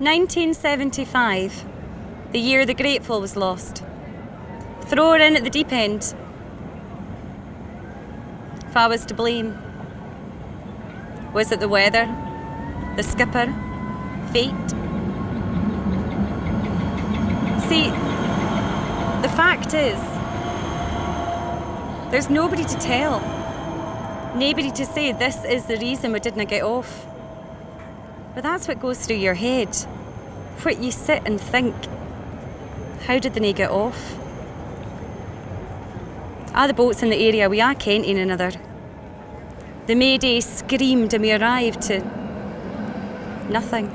1975, the year the Grateful was lost. Throw her in at the deep end. If I was to blame, was it the weather, the skipper, fate? See, the fact is, there's nobody to tell. Nobody to say this is the reason we didn't get off. But that's what goes through your head. What you sit and think. How did they not get off? All the boats in the area we are kenting another. The Mayday screamed and we arrived to nothing.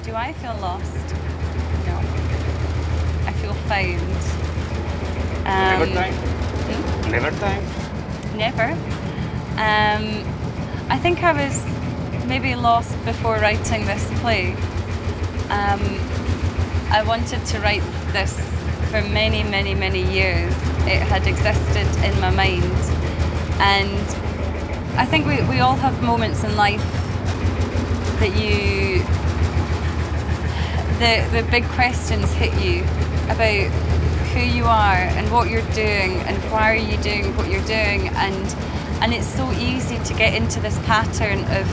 Do I feel lost? No. I feel found. Never time? Never time? Never. I think I was maybe lost before writing this play. I wanted to write this for many, many, many years. It had existed in my mind. And I think we all have moments in life that the big questions hit you about who you are and what you're doing and why are you doing what you're doing, and it's so easy to get into this pattern of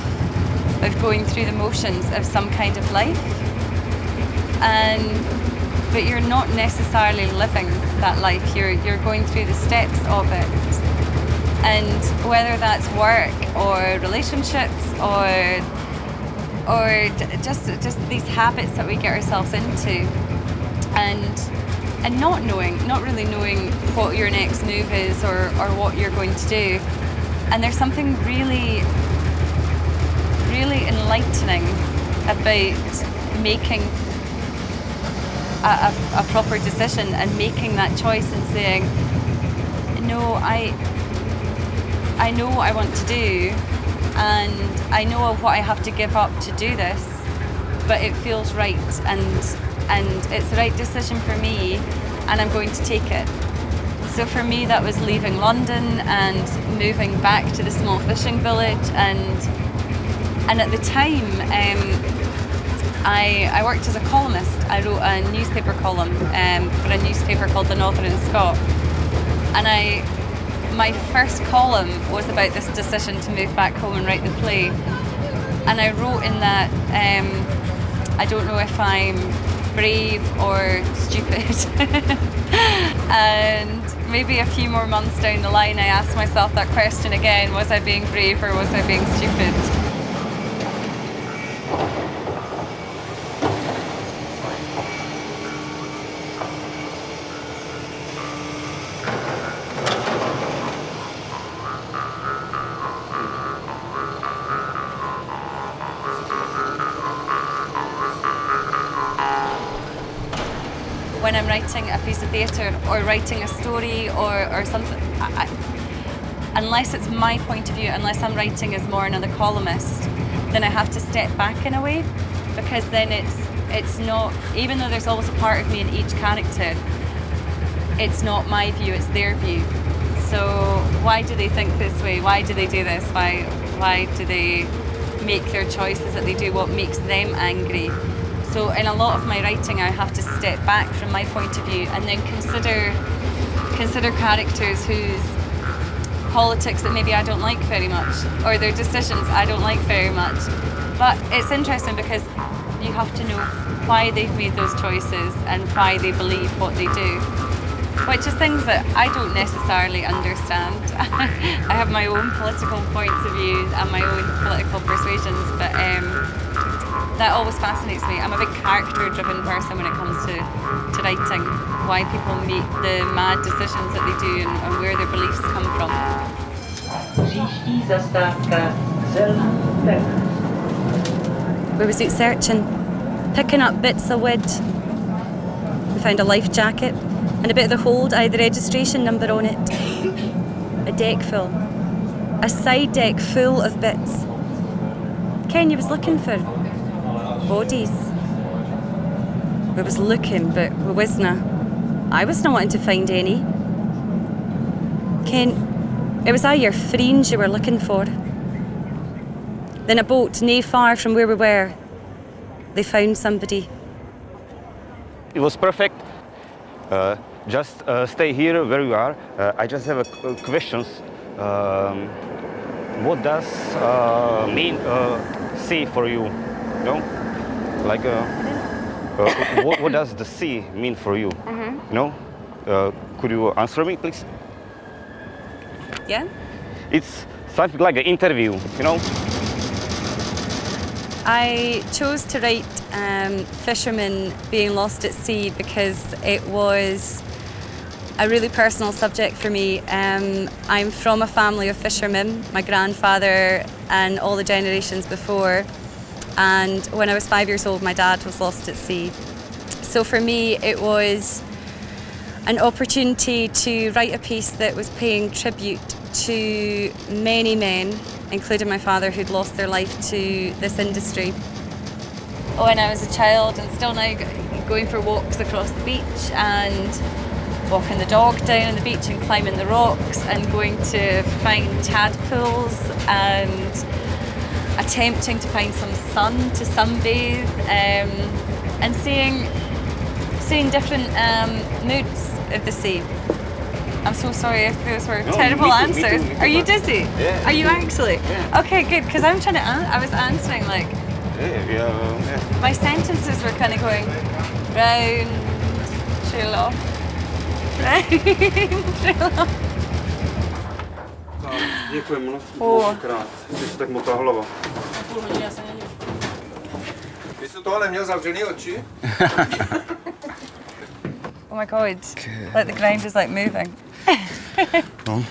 going through the motions of some kind of life, but you're not necessarily living that life. You're going through the steps of it, and whether that's work or relationships or just these habits that we get ourselves into, and not really knowing what your next move is or what you're going to do. And there's something really, really enlightening about making a proper decision and making that choice and saying, no, I know what I want to do, and I know what I have to give up to do this, but it feels right, and it's the right decision for me, and I'm going to take it. So for me, that was leaving London and moving back to the small fishing village, and at the time I worked as a columnist. I wrote a newspaper column for a newspaper called The Northern Scot, and my first column was about this decision to move back home and write the play, and I wrote in that I don't know if I'm brave or stupid. And maybe a few more months down the line I asked myself that question again, was I being brave or was I being stupid? When I'm writing a piece of theatre or writing a story or something, unless it's my point of view, unless I'm writing as Morna the columnist, then I have to step back in a way, because then it's not, even though there's always a part of me in each character, it's not my view, it's their view. So why do they think this way? Why do they do this? Why do they make their choices that they do? What makes them angry? So in a lot of my writing, I have to step back from my point of view and then consider characters whose politics that maybe I don't like very much, or their decisions I don't like very much. But it's interesting because you have to know why they've made those choices and why they believe what they do, which is things that I don't necessarily understand. I have my own political points of view and my own political persuasions, but that always fascinates me. I'm a big character-driven person when it comes to writing, why people make the mad decisions that they do and where their beliefs come from. We was out searching, picking up bits of wood. We found a life jacket and a bit of the hold, I had the registration number on it. A deck full, a side deck full of bits. Ken, you was looking for bodies. We was looking, but we wasna. I was not wanting to find any. Ken, it was all your friends you were looking for. Then a boat nae far from where we were, they found somebody. It was perfect. Just stay here where you are. I just have questions. What does mean sea for you? No, like what does the sea mean for you? No, could you answer me, please? Yeah. It's something like an interview, you know. I chose to write fishermen being lost at sea because it was a really personal subject for me. I'm from a family of fishermen, my grandfather and all the generations before, and when I was 5 years old my dad was lost at sea. So for me it was an opportunity to write a piece that was paying tribute to many men, including my father, who'd lost their life to this industry. When I was a child, and still now, going for walks across the beach and walking the dog down on the beach and climbing the rocks and going to find tadpoles and attempting to find some sun to sunbathe, and seeing different moods of the sea. I'm so sorry if those were terrible answers. Are you dizzy? Yeah. Are you actually? Yeah. Okay, good, because I'm trying to, I was answering like, Yeah. my sentences were kind of going round, trail off, round, trail off. Tak, děkuji mnohokrát. Ty jsi tak motá hlava. Ty jsi toho neměl zavřený oči? Oh my god, like the ground is like moving. No.